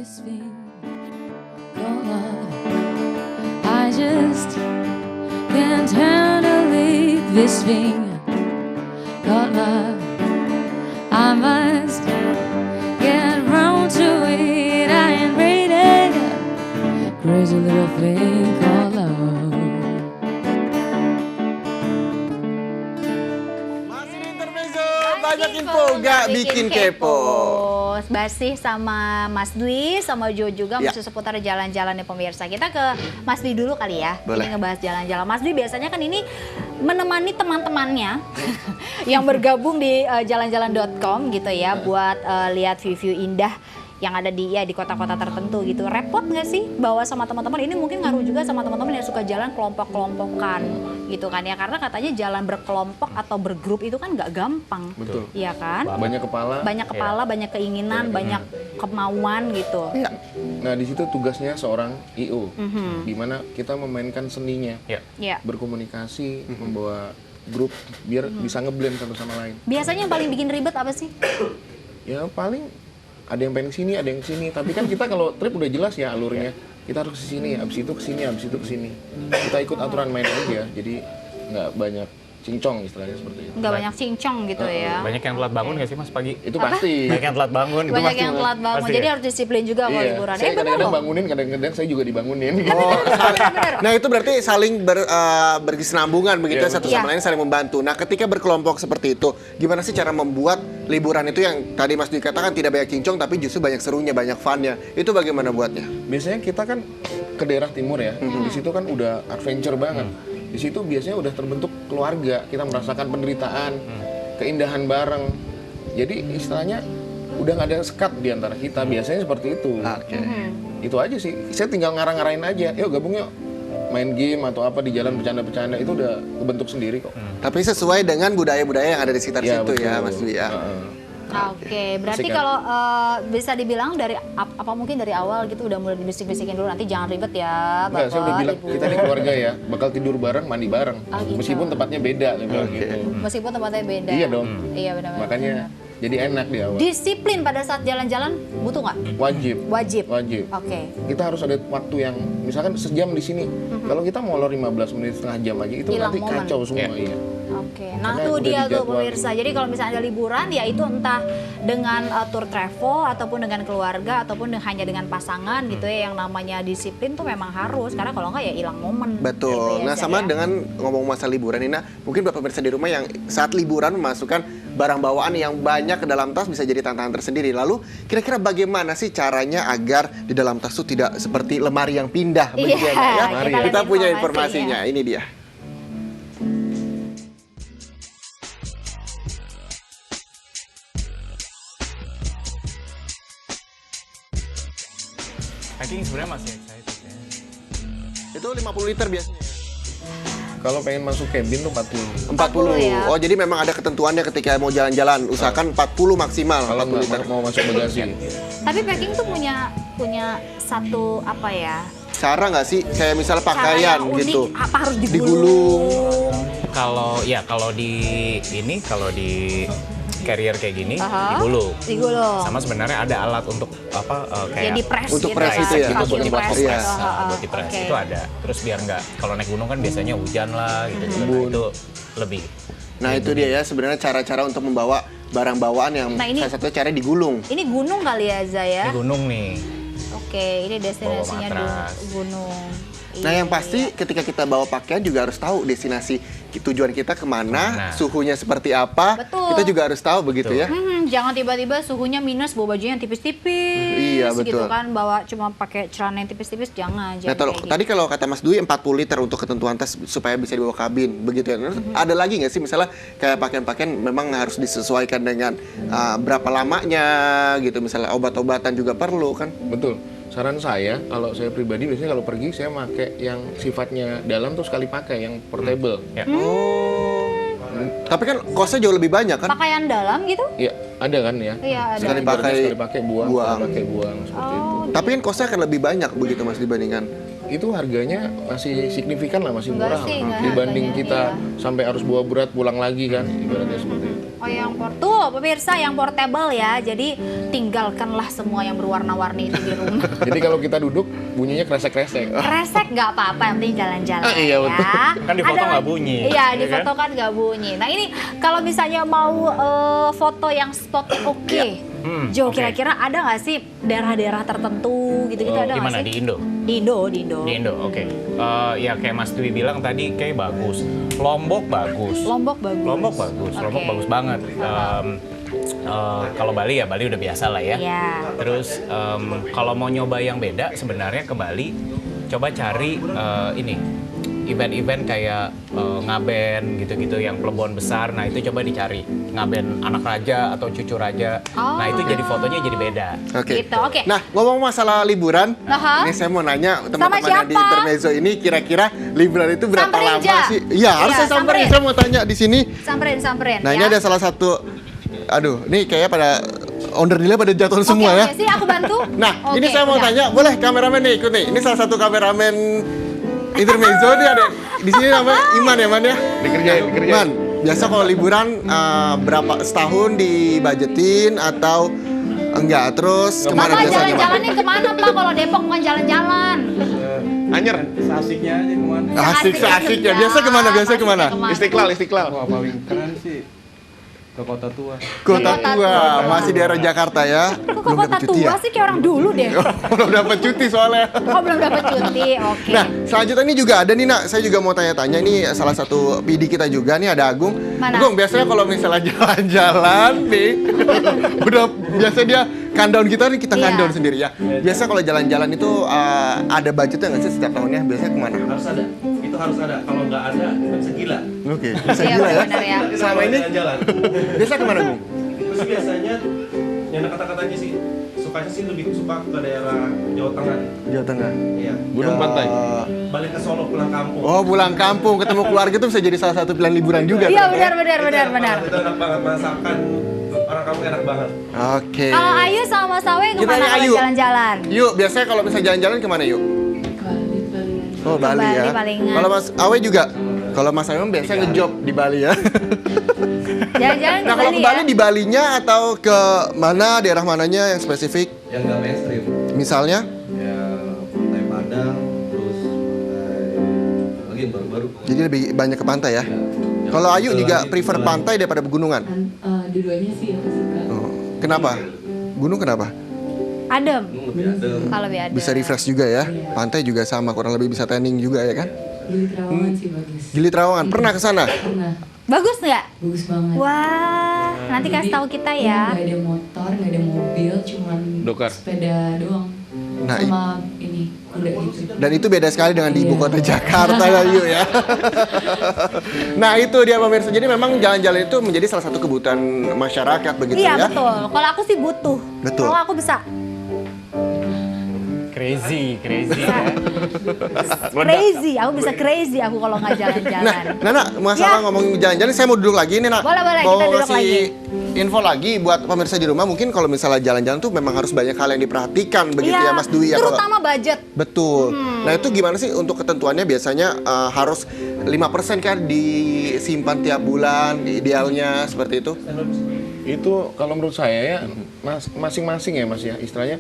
this thing called love. I just can't handle this thing called love. I must get round to it. I ain't ready. Crazy little thing called love. Masih di Intermezzo, banyak info gak bikin kepo. Basih sama Mas Dwi, sama Jo juga Ya. masih seputar jalan-jalan nih pemirsa. Kita ke Mas Dwi dulu kali ya. Boleh. Ini ngebahas jalan-jalan. Mas Dwi biasanya kan ini menemani teman-temannya yang bergabung di jalan-jalan.com gitu ya, buat lihat view-view indah yang ada di kota-kota tertentu gitu. Repot nggak sih bawa sama teman-teman? Ini mungkin ngaruh juga sama teman-teman yang suka jalan kelompok-kelompokan gitu kan ya, karena katanya jalan berkelompok atau bergrup itu kan nggak gampang. Betul. Iya kan? Banyak kepala. Banyak kepala, banyak keinginan, banyak kemauan gitu. Iya. Nah, di situ tugasnya seorang IO, di mana kita memainkan seninya, Ya. berkomunikasi, membawa grup biar bisa ngeblend satu sama lain. Biasanya yang paling bikin ribet apa sih? Ya paling ada yang pengen sini, ada yang sini. Tapi kan kita kalau trip udah jelas ya alurnya. Kita harus ke sini, abis itu ke sini, abis itu ke sini. Kita ikut aturan main aja. Jadi nggak banyak cincong istilahnya seperti itu. Nggak banyak cincong gitu ya. Banyak yang telat bangun nggak sih Mas pagi? Itu pasti. Banyak yang telat bangun. itu Banyak pasti, yang telat bangun. pasti Jadi ya? harus disiplin juga kalau Iya. liburan. Saya Benar kadang-kadang loh. bangunin, kadang-kadang saya juga dibangunin. Oh, nah itu berarti saling berkesinambungan begitu Iya, ya, satu betul. sama lain saling membantu. Nah ketika berkelompok seperti itu, gimana sih cara membuat liburan itu yang tadi Mas Dwi katakan tidak banyak cincong tapi justru banyak serunya, banyak funnya. Itu bagaimana buatnya? Biasanya kita kan ke daerah timur ya, di situ kan udah adventure banget. Di situ biasanya udah terbentuk keluarga, kita merasakan penderitaan, keindahan bareng. Jadi istilahnya udah nggak ada sekat di antara kita, biasanya seperti itu. Oke. Itu aja sih, saya tinggal ngarang-ngarain aja, yuk gabung yuk. Main game atau apa di jalan bercanda-bercanda, itu udah kebentuk sendiri kok. Tapi sesuai dengan budaya-budaya yang ada di sekitar Ya, situ ya betul. Mas Dwi ya. Oke, berarti Asik kan? kalau bisa dibilang dari apa mungkin dari awal gitu udah mulai dibisik-bisikin dulu, nanti jangan ribet ya Enggak, saya udah bilang Ibu. kita nih keluarga ya, bakal tidur bareng, mandi bareng. Oh, gitu. Meskipun tempatnya beda, saya bilang gitu. Meskipun tempatnya beda. Iya dong. Iya benar-benar. Makanya jadi enak di awal. Disiplin pada saat jalan-jalan butuh nggak? Wajib. Wajib. Wajib. Oke. Kita harus ada waktu yang misalkan sejam di sini. Kalau kita molor 15 menit setengah jam aja itu Hilang nanti momen. kacau semua. Iya. Oke, nah Karena tuh udah dia tuh dijadwalin. pemirsa. Jadi kalau misalnya ada liburan, ya itu entah dengan tour travel ataupun dengan keluarga ataupun hanya dengan pasangan gitu ya, yang namanya disiplin tuh memang harus, karena kalau nggak ya hilang momen. Betul. Gitu ya, Nah, Zah, sama ya. dengan ngomong masa liburan ini, nah, mungkin Bapak pemirsa di rumah yang saat liburan memasukkan barang bawaan yang banyak ke dalam tas bisa jadi tantangan tersendiri. Lalu, kira-kira bagaimana sih caranya agar di dalam tas itu tidak seperti lemari yang pindah Iya, begitu ya? kita lihat Kita punya informasinya. informasinya. Ini dia. Packing sebenarnya masih excited ya. Itu 50 liter biasanya. Kalau pengen masuk cabin tuh 40. 40 ya. Oh, jadi memang ada ketentuannya ketika mau jalan-jalan. Usahakan 40 maksimal. Kalau 40 liter. nggak mau masuk bagasi. Tapi packing tuh punya satu apa ya? Cara nggak sih? Kayak misalnya cara pakaian yang unik, gitu. apa harus Digulung. Kalau di carrier kayak gini Aha. digulung. Digulung. Sama sebenarnya ada alat untuk apa Ya kayak di press Untuk gitu press ya. itu ya? gitu buat Vacuum buat press. iya. press, buat di press Oke. itu ada. Terus biar nggak kalau naik gunung kan biasanya hujan lah gitu. Nah, itu lebih. Nah, itu dia ya sebenarnya cara-cara untuk membawa barang bawaan yang Nah, ini- salah satunya caranya digulung. Ini gunung kali ya, Zah ya? Ini gunung nih. Oke, ini destinasinya Bawa matras. gunung. Nah, yang pasti ketika kita bawa pakaian juga harus tahu destinasi tujuan kita kemana, suhunya seperti apa. Betul. Kita juga harus tahu begitu ya. Jangan tiba-tiba suhunya minus bawa baju yang tipis-tipis. Iya, Gitu betul. kan, bawa cuma pakai celana yang tipis-tipis, jangan. Nah, Jangan kayak tadi gitu. kalau kata Mas Dwi 40 liter untuk ketentuan tas supaya bisa dibawa kabin, begitu ya. Terus ada lagi nggak sih misalnya kayak pakaian-pakaian memang harus disesuaikan dengan berapa lamanya gitu, misalnya obat-obatan juga perlu kan? Betul. Saran saya, kalau saya pribadi biasanya kalau pergi saya pakai yang sifatnya dalam tuh sekali pakai, yang portable. Ya. Tapi kan kosnya jauh lebih banyak kan? Pakaian dalam gitu? Iya, ada kan ya? Iya, ada. Sekali Ibaratnya pakai, sekali pakai buang, buang. sekali pakai buang seperti itu. Tapi kan kosnya akan lebih banyak begitu Mas dibandingkan. Itu harganya masih signifikan lah, masih Enggak murah sih, lah. enggak Dibanding harganya, kita iya. sampai harus bawa berat pulang lagi kan, ibaratnya seperti itu. Oh, yang tuh loh pemirsa yang portable ya. Jadi tinggalkanlah semua yang berwarna-warni itu di rumah. Jadi kalau kita duduk bunyinya kresek-kresek. Kresek nggak apa-apa, yang penting jalan-jalan Iya, betul. ya. Kan di foto Ada- nggak bunyi, Iya, ya di foto kan nggak bunyi. Nah ini kalau misalnya mau foto yang spot oke. Jo, oke. kira-kira ada nggak sih daerah-daerah tertentu gitu-gitu ada Di nggak mana? sih? Di Indo? Di Indo, di Indo. Di Indo, oke. Ya kayak Mas Dwi bilang tadi, kayak bagus. Lombok bagus. Lombok bagus. Lombok bagus, Lombok Oke. bagus banget. Kalau Bali ya Bali udah biasa lah ya. Iya. Terus kalau mau nyoba yang beda sebenarnya ke Bali, coba cari ini event-event kayak ngaben gitu-gitu yang Plebon besar. Nah itu coba dicari ngaben anak raja atau cucu raja. Oh. Nah itu jadi fotonya jadi beda. Oke. Gitu, oke. Nah, ngomong masalah liburan, Aha. ini saya mau nanya teman-teman yang di siapa? Intermezzo ini kira-kira liburan itu berapa Samperin, lama Ja. sih? Iya, harus saya samperin. samperin. Saya mau tanya di sini. Samperin Nah, ya. ini ada salah satu, aduh, ini kayaknya pada owner dealnya pada jatuh semua Oke, ya. oke sih, aku bantu. Nah, ini Oke, saya mau udah. tanya, boleh kameramen nih ikut nih. Ini salah satu kameramen Intermezzo nih ada di sini namanya Iman ya, Man ya. Dikerjain. Man, biasa kalau liburan berapa setahun dibajetin atau enggak? Terus kemana Bapak biasanya? Man? jalan-jalannya kemana Pak? Kalau Depok bukan jalan-jalan. Anyer. Asiknya aja kemana? Asik ya. Biasa kemana? Biasa kemana? Istiqlal. Wah paling keren sih ke Kota Tua. Kota Kota Tua, Tua. masih daerah Jakarta ya. Kok ke Belum Kota dapat cuti Tua ya? sih kayak orang dulu deh. Belum dapat cuti soalnya. Oh belum dapat cuti, oke. Nah, selanjutnya ini juga ada nih, Nak. Saya juga mau tanya-tanya. Ini salah satu PD kita juga nih, ada Agung. Mana? Agung, biasanya kalau misalnya jalan-jalan nih, udah biasa dia countdown kita nih, kita Iya. countdown sendiri ya. Biasa kalau jalan-jalan itu ada budgetnya nggak sih setiap tahunnya? Biasanya kemana? Harus ada, itu harus ada. Kalau nggak ada, kita bisa gila. Oke, bisa Iya gila ya. benar ya. Selama ini jalan. biasa kemana, Gung? Terus biasanya yang kata-katanya sih sukanya sih lebih suka ke daerah Jawa Tengah. Jawa Tengah. Iya. Gunung Pantai. Balik ke Solo pulang kampung. Oh, pulang kampung, ketemu keluarga itu bisa jadi salah satu pilihan liburan juga. Iya ternyata ya. benar. Itu enak banget, masakan orang kampung enak banget. Oke. Kalau Ayu sama Mas Awe Kita kemana tanya kalau Ayu. jalan-jalan? Yuk, biasanya kalau misalnya jalan-jalan kemana yuk? Oh, Bali, Bali ya. palingan. Kalau Mas Awe juga? Kalau Mas Awe biasanya ngejob di Bali ya. Jalan-jalan ke Nah, kalau Bali ke Bali ya? di Balinya atau ke mana, daerah mananya yang spesifik? Yang nggak mainstream. Misalnya? Ya, Pantai Padang, terus lagi yang baru-baru. Jadi lebih banyak ke pantai ya? Kalau Ayu juga prefer pantai daripada pegunungan? Dua-duanya sih aku suka. Oh, kenapa? Gunung kenapa? Adem. Lebih adem. Kalau lebih adem. Bisa refresh juga ya? Pantai juga sama, kurang lebih bisa tanning juga ya kan? Gili Trawangan sih bagus. Gili Trawangan, pernah ke sana? Pernah. Bagus nggak? Bagus banget. Wah, nanti kasih tahu kita ya. Nggak ada motor, nggak ada mobil, cuman Dokar. sepeda doang. Nah, Sama ini kuda gitu. Dan itu beda sekali dengan di ibu Iya. kota Jakarta ya Yu ya. Nah itu dia pemirsa. Jadi memang jalan-jalan itu menjadi salah satu kebutuhan masyarakat begitu Iya ya. betul. Kalau aku sih butuh. Betul. Kalau aku bisa. Crazy ya. Crazy. Aku bisa crazy aku kalau nggak Nah, jalan-jalan. Nana, masalah Ya. ngomong jalan-jalan, saya mau duduk lagi nih, Nak. Boleh, Mau kita duduk kasih lagi. info lagi buat pemirsa di rumah. Mungkin kalau misalnya jalan-jalan tuh memang harus banyak hal yang diperhatikan begitu Iya, ya, Mas Dwi ya. Kalau- terutama budget. Betul. Nah itu gimana sih untuk ketentuannya? Biasanya harus 5% kan disimpan tiap bulan, idealnya seperti itu. Itu kalau menurut saya ya masing-masing ya Mas ya, istilahnya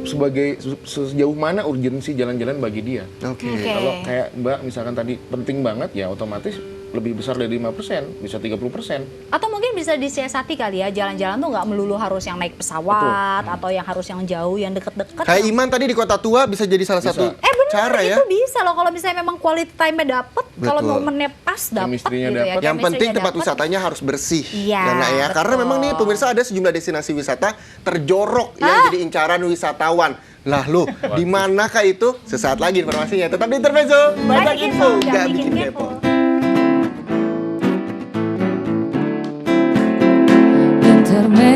sebagai sejauh mana urgensi jalan-jalan bagi dia. Oke. Oke. Kalau kayak Mbak misalkan tadi penting banget ya otomatis lebih besar dari 5%, bisa 30%. Atau mungkin bisa disiasati kali ya, jalan-jalan tuh nggak melulu harus yang naik pesawat atau yang harus yang jauh, yang deket-deket. Kayak Iman tadi di Kota Tua bisa jadi salah satu Bener, cara ya. itu bisa loh kalau misalnya memang quality time-nya dapet, kalau Betul. momennya pas dapet Chemistry-nya gitu ya. dapet. Yang penting chemistry-nya tempat dapet. wisatanya harus bersih. Iya, Ya. Karena betul. memang nih pemirsa ada sejumlah destinasi wisata terjorok yang jadi incaran wisatawan. Lah lu, di manakah itu? Sesaat lagi informasinya. Tetap di Intermezzo. Banyak info, nggak bikin kepo. Intermezzo.